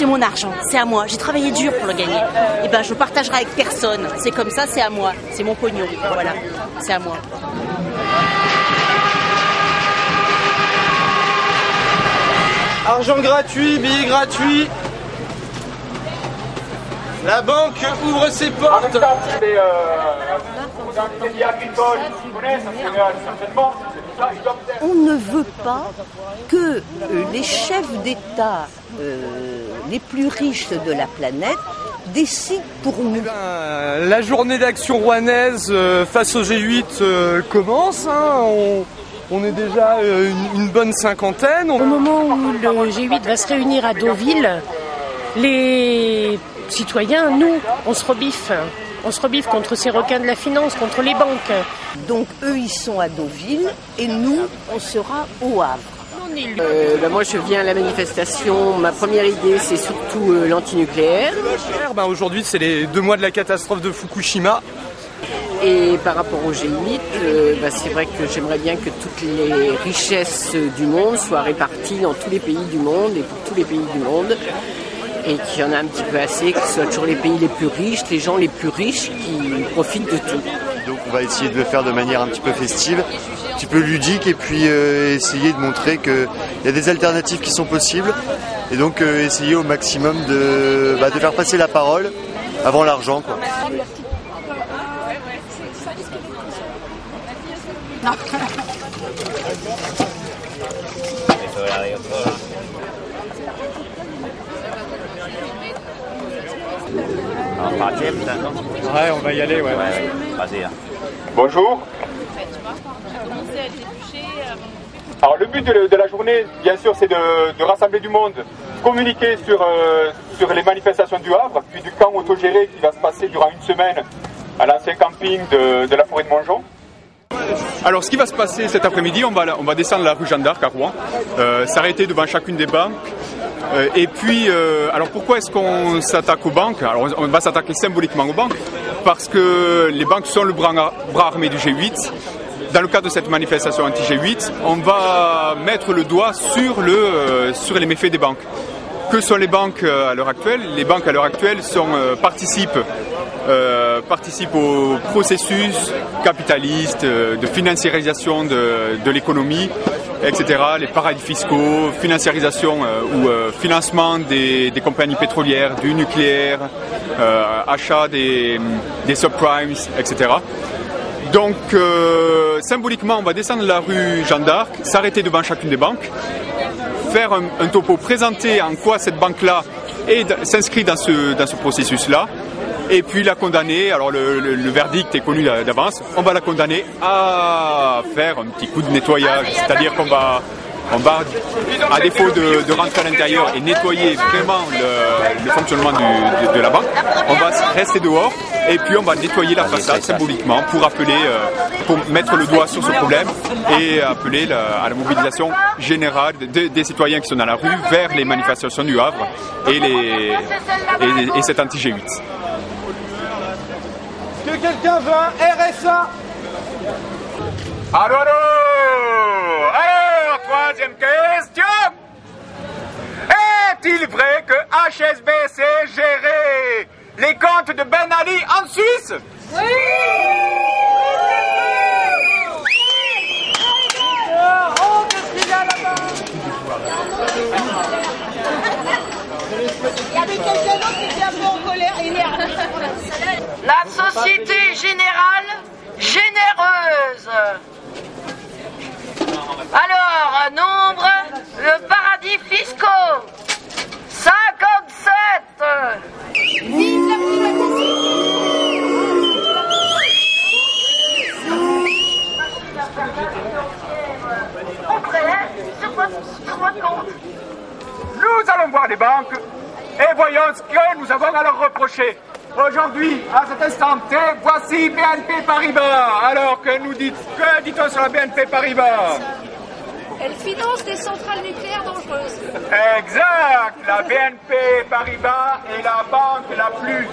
c'est mon argent, c'est à moi. J'ai travaillé dur pour le gagner. Et ben, je le partagerai avec personne. C'est comme ça, c'est à moi. C'est mon pognon. Voilà, c'est à moi. Argent gratuit, billets gratuits. La banque ouvre ses portes. On ne veut pas que les chefs d'État les plus riches de la planète décident pour nous. La journée d'action rouennaise face au G8 commence. On est déjà une bonne cinquantaine. Au moment où le G8 va se réunir à Deauville, les citoyens, nous, on se rebiffe. On se rebiffe contre ces requins de la finance, contre les banques. Donc eux, ils sont à Deauville et nous, on sera au Havre. Moi, je viens à la manifestation. Ma première idée, c'est surtout l'antinucléaire. Aujourd'hui, c'est les 2 mois de la catastrophe de Fukushima. Et par rapport au G8, c'est vrai que j'aimerais bien que toutes les richesses du monde soient réparties dans tous les pays du monde et pour tous les pays du monde. Et qu'il y en a un petit peu assez, que ce soit toujours les pays les plus riches, les gens les plus riches qui profitent de tout. Donc on va essayer de le faire de manière un petit peu festive, un petit peu ludique, et puis essayer de montrer qu'il y a des alternatives qui sont possibles. Et donc essayer au maximum de faire passer la parole avant l'argent, quoi. Ouais, on va y aller, ouais. Bonjour. Alors le but de la journée, bien sûr, c'est de rassembler du monde, communiquer sur les manifestations du Havre, puis du camp autogéré qui va se passer durant une semaine à l'ancien camping de la forêt de Montjon. Alors ce qui va se passer cet après-midi, on va descendre la rue Jeanne d'Arc à Rouen, s'arrêter devant chacune des banques. Et puis, alors pourquoi est-ce qu'on s'attaque aux banques? Alors on va s'attaquer symboliquement aux banques, parce que les banques sont le bras armé du G8. Dans le cadre de cette manifestation anti-G8, on va mettre le doigt sur les méfaits des banques. Que sont les banques à l'heure actuelle? Les banques à l'heure actuelle participent au processus capitaliste de financiarisation de l'économie, etc. Les paradis fiscaux, financiarisation ou financement des compagnies pétrolières, du nucléaire, achat des subprimes, etc. Donc, symboliquement, on va descendre la rue Jeanne d'Arc, s'arrêter devant chacune des banques, faire un topo, présenter en quoi cette banque-là s'inscrit dans ce processus-là, et puis la condamner. Alors le verdict est connu d'avance. On va la condamner à faire un petit coup de nettoyage, c'est-à-dire qu'on va, à défaut de rentrer à l'intérieur et nettoyer vraiment le fonctionnement de la banque, on va rester dehors et puis on va nettoyer la façade symboliquement pour mettre le doigt sur ce problème et appeler à la mobilisation générale des citoyens qui sont dans la rue vers les manifestations du Havre et cet anti-G8. Est-ce que quelqu'un veut un RSA? Allô, allô! Alors, troisième question! Est-il vrai que HSBC gérait les comptes de Ben Ali en Suisse? Oui! Il y avait quelqu'un d'autre qui était un peu en colère, énervé. La Société Générale généreuse. Alors, nombre, le paradis fiscaux. 57. Vive la Nous allons voir les banques et voyons ce que nous avons à leur reprocher. Aujourd'hui, à cet instant T, voici BNP Paribas. Alors, que dit-on sur la BNP Paribas? Elle finance des centrales nucléaires dangereuses. Exact. La BNP Paribas est la banque la plus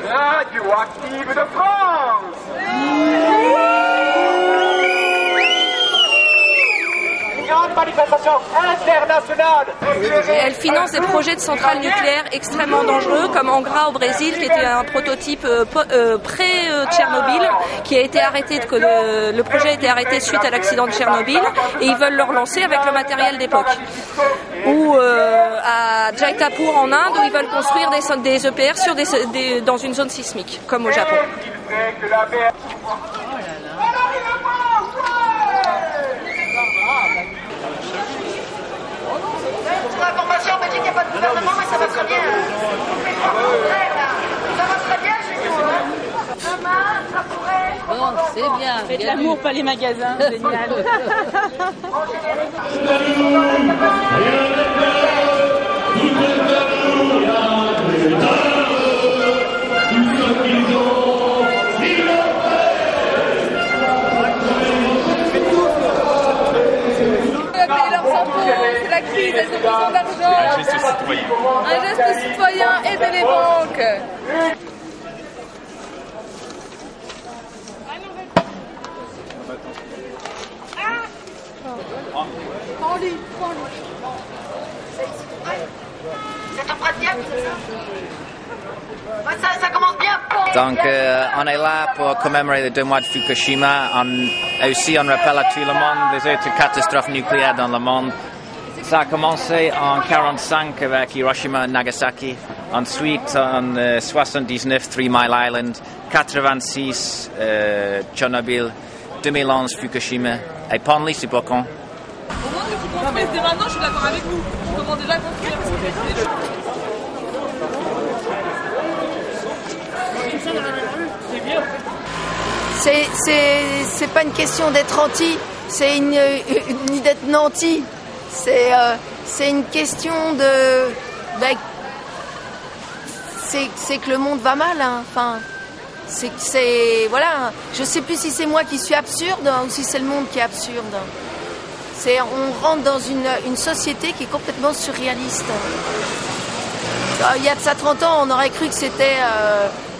radioactive de France. Une grande manifestation internationale. Et elle finance des projets de centrales nucléaires extrêmement dangereux, comme Angra au Brésil, qui était un prototype pré-Tchernobyl, qui a été arrêté, le projet a été arrêté suite à l'accident de Tchernobyl, et ils veulent le relancer avec le matériel d'époque. Ou à Jaitapur en Inde, où ils veulent construire des EPR dans une zone sismique, comme au Japon. Pour l'information, on me dit qu'il n'y a pas de gouvernement, mais ça va très bien. Ça va très bien chez nous. Demain, ça pourrait... Bon, c'est bien. Faites l'amour, pas les magasins. Génial. C'est la crise, elles ont besoin d'argent. Un geste citoyen. Un geste citoyen, aider les banques. Prends-lui. C'est auprès de Dieu, ça commence bien. Donc, on est là pour commémorer les 2 mois de Fukushima. Aussi, on rappelle à tout le monde les autres catastrophes nucléaires dans le monde. Ça a commencé en 1945 avec Hiroshima et Nagasaki. Ensuite, en 1979, 3 Mile Island. 86, Tchernobyl. 2011, Fukushima. Et Penly, c'est pour quand? Au moins que tu construises dès maintenant, je suis d'accord avec vous. Comment déjà construire? C'est pas une question d'être anti, c'est ni d'être nanti. C'est une question de... c'est que le monde va mal, hein. Enfin, voilà. Je sais plus si c'est moi qui suis absurde, hein, ou si c'est le monde qui est absurde. On rentre dans une société qui est complètement surréaliste. Il y a de ça 30 ans, on aurait cru que c'était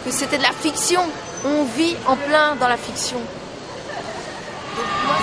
de la fiction. On vit en plein dans la fiction. Donc, moi,